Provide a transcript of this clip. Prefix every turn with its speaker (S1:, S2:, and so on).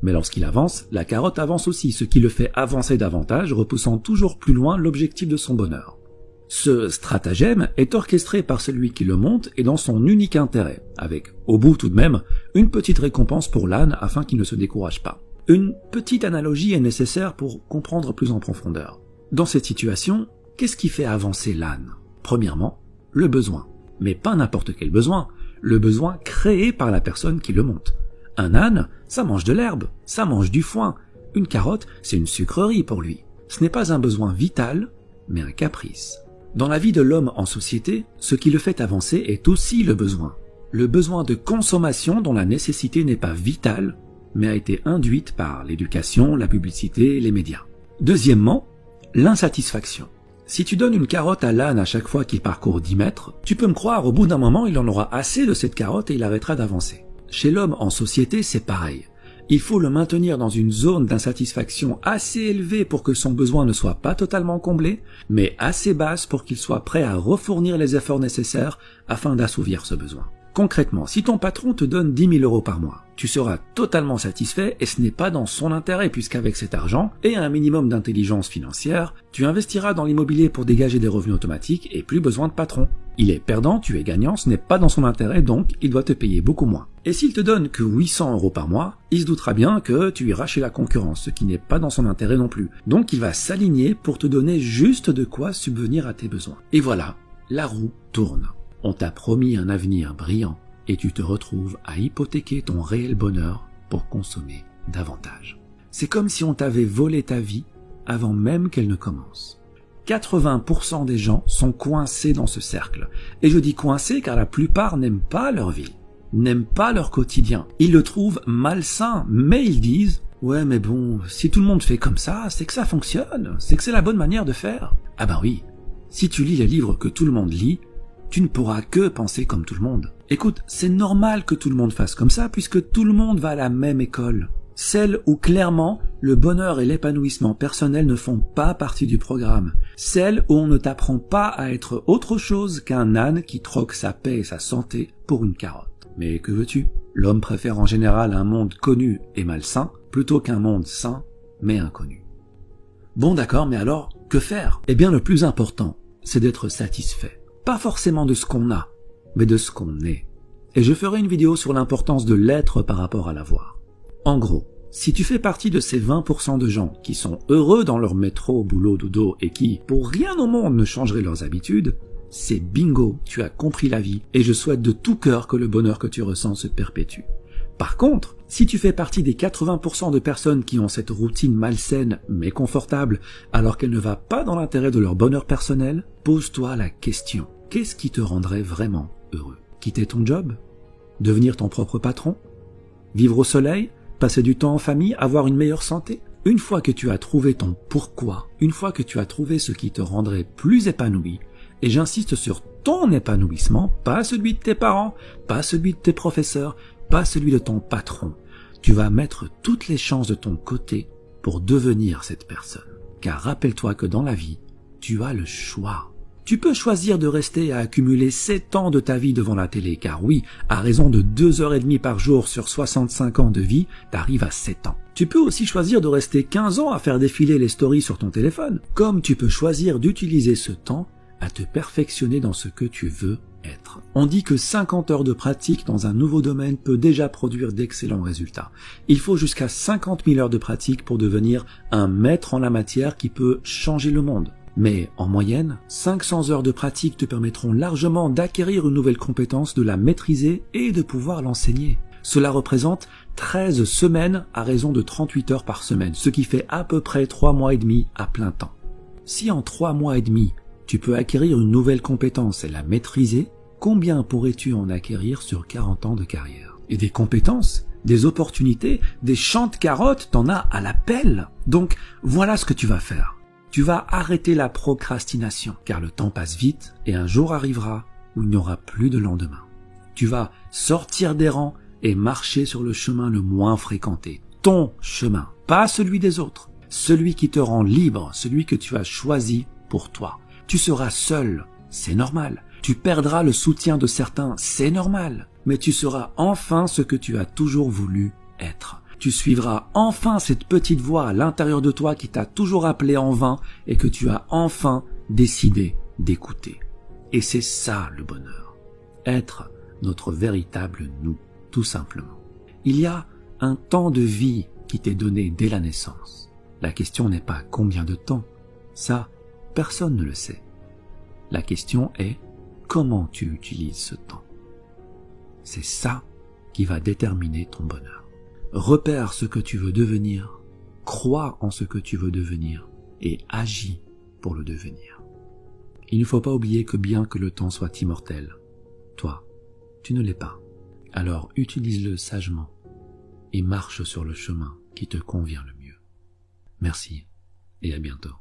S1: Mais lorsqu'il avance, la carotte avance aussi, ce qui le fait avancer davantage, repoussant toujours plus loin l'objectif de son bonheur. Ce stratagème est orchestré par celui qui le monte et dans son unique intérêt, avec, au bout tout de même, une petite récompense pour l'âne afin qu'il ne se décourage pas. Une petite analogie est nécessaire pour comprendre plus en profondeur. Dans cette situation, qu'est-ce qui fait avancer l'âne? Premièrement, le besoin. Mais pas n'importe quel besoin, le besoin créé par la personne qui le monte. Un âne, ça mange de l'herbe, ça mange du foin. Une carotte, c'est une sucrerie pour lui. Ce n'est pas un besoin vital, mais un caprice. Dans la vie de l'homme en société, ce qui le fait avancer est aussi le besoin. Le besoin de consommation dont la nécessité n'est pas vitale, mais a été induite par l'éducation, la publicité, les médias. Deuxièmement, l'insatisfaction. Si tu donnes une carotte à l'âne à chaque fois qu'il parcourt 10 mètres, tu peux me croire, au bout d'un moment, il en aura assez de cette carotte et il arrêtera d'avancer. Chez l'homme en société, c'est pareil. Il faut le maintenir dans une zone d'insatisfaction assez élevée pour que son besoin ne soit pas totalement comblé, mais assez basse pour qu'il soit prêt à refournir les efforts nécessaires afin d'assouvir ce besoin. Concrètement, si ton patron te donne 10 000 € par mois, tu seras totalement satisfait et ce n'est pas dans son intérêt puisqu'avec cet argent et un minimum d'intelligence financière, tu investiras dans l'immobilier pour dégager des revenus automatiques et plus besoin de patron. Il est perdant, tu es gagnant, ce n'est pas dans son intérêt donc il doit te payer beaucoup moins. Et s'il te donne que 800 € par mois, il se doutera bien que tu iras chez la concurrence, ce qui n'est pas dans son intérêt non plus. Donc il va s'aligner pour te donner juste de quoi subvenir à tes besoins. Et voilà, la roue tourne. On t'a promis un avenir brillant et tu te retrouves à hypothéquer ton réel bonheur pour consommer davantage. C'est comme si on t'avait volé ta vie avant même qu'elle ne commence. 80% des gens sont coincés dans ce cercle. Et je dis coincés car la plupart n'aiment pas leur vie, n'aiment pas leur quotidien. Ils le trouvent malsain, mais ils disent « Ouais mais bon, si tout le monde fait comme ça, c'est que ça fonctionne, c'est que c'est la bonne manière de faire. » Ah ben oui, si tu lis les livres que tout le monde lit, tu ne pourras que penser comme tout le monde. Écoute, c'est normal que tout le monde fasse comme ça puisque tout le monde va à la même école. Celle où clairement le bonheur et l'épanouissement personnel ne font pas partie du programme. Celle où on ne t'apprend pas à être autre chose qu'un âne qui troque sa paix et sa santé pour une carotte. Mais que veux-tu? L'homme préfère en général un monde connu et malsain plutôt qu'un monde sain mais inconnu. Bon d'accord, mais alors, que faire? Eh bien le plus important, c'est d'être satisfait. Pas forcément de ce qu'on a, mais de ce qu'on est. Et je ferai une vidéo sur l'importance de l'être par rapport à l'avoir. En gros, si tu fais partie de ces 20% de gens qui sont heureux dans leur métro, boulot, dodo et qui, pour rien au monde, ne changeraient leurs habitudes, c'est bingo, tu as compris la vie et je souhaite de tout cœur que le bonheur que tu ressens se perpétue. Par contre, si tu fais partie des 80% de personnes qui ont cette routine malsaine mais confortable alors qu'elle ne va pas dans l'intérêt de leur bonheur personnel, pose-toi la question. Qu'est-ce qui te rendrait vraiment heureux? Quitter ton job? Devenir ton propre patron? Vivre au soleil? Passer du temps en famille? Avoir une meilleure santé? Une fois que tu as trouvé ton pourquoi, une fois que tu as trouvé ce qui te rendrait plus épanoui, et j'insiste sur ton épanouissement, pas celui de tes parents, pas celui de tes professeurs, pas celui de ton patron, tu vas mettre toutes les chances de ton côté pour devenir cette personne. Car rappelle-toi que dans la vie, tu as le choix. Tu peux choisir de rester à accumuler 7 ans de ta vie devant la télé, car oui, à raison de 2h30 par jour sur 65 ans de vie, t'arrives à 7 ans. Tu peux aussi choisir de rester 15 ans à faire défiler les stories sur ton téléphone, comme tu peux choisir d'utiliser ce temps à te perfectionner dans ce que tu veux être. On dit que 50 heures de pratique dans un nouveau domaine peut déjà produire d'excellents résultats. Il faut jusqu'à 50 000 heures de pratique pour devenir un maître en la matière qui peut changer le monde. Mais en moyenne, 500 heures de pratique te permettront largement d'acquérir une nouvelle compétence, de la maîtriser et de pouvoir l'enseigner. Cela représente 13 semaines à raison de 38 heures par semaine, ce qui fait à peu près 3 mois et demi à plein temps. Si en 3 mois et demi, tu peux acquérir une nouvelle compétence et la maîtriser, combien pourrais-tu en acquérir sur 40 ans de carrière? Et des compétences, des opportunités, des champs de carottes, t'en as à la pelle. Donc voilà ce que tu vas faire. Tu vas arrêter la procrastination, car le temps passe vite et un jour arrivera où il n'y aura plus de lendemain. Tu vas sortir des rangs et marcher sur le chemin le moins fréquenté. Ton chemin, pas celui des autres. Celui qui te rend libre, celui que tu as choisi pour toi. Tu seras seul, c'est normal. Tu perdras le soutien de certains, c'est normal. Mais tu seras enfin ce que tu as toujours voulu être. tu suivras enfin cette petite voix à l'intérieur de toi qui t'a toujours appelé en vain et que tu as enfin décidé d'écouter. Et c'est ça le bonheur. Être notre véritable nous, tout simplement. Il y a un temps de vie qui t'est donné dès la naissance. La question n'est pas combien de temps. Ça, personne ne le sait. La question est comment tu utilises ce temps. C'est ça qui va déterminer ton bonheur. Repère ce que tu veux devenir, crois en ce que tu veux devenir et agis pour le devenir. Il ne faut pas oublier que bien que le temps soit immortel, toi, tu ne l'es pas. Alors utilise-le sagement et marche sur le chemin qui te convient le mieux. Merci et à bientôt.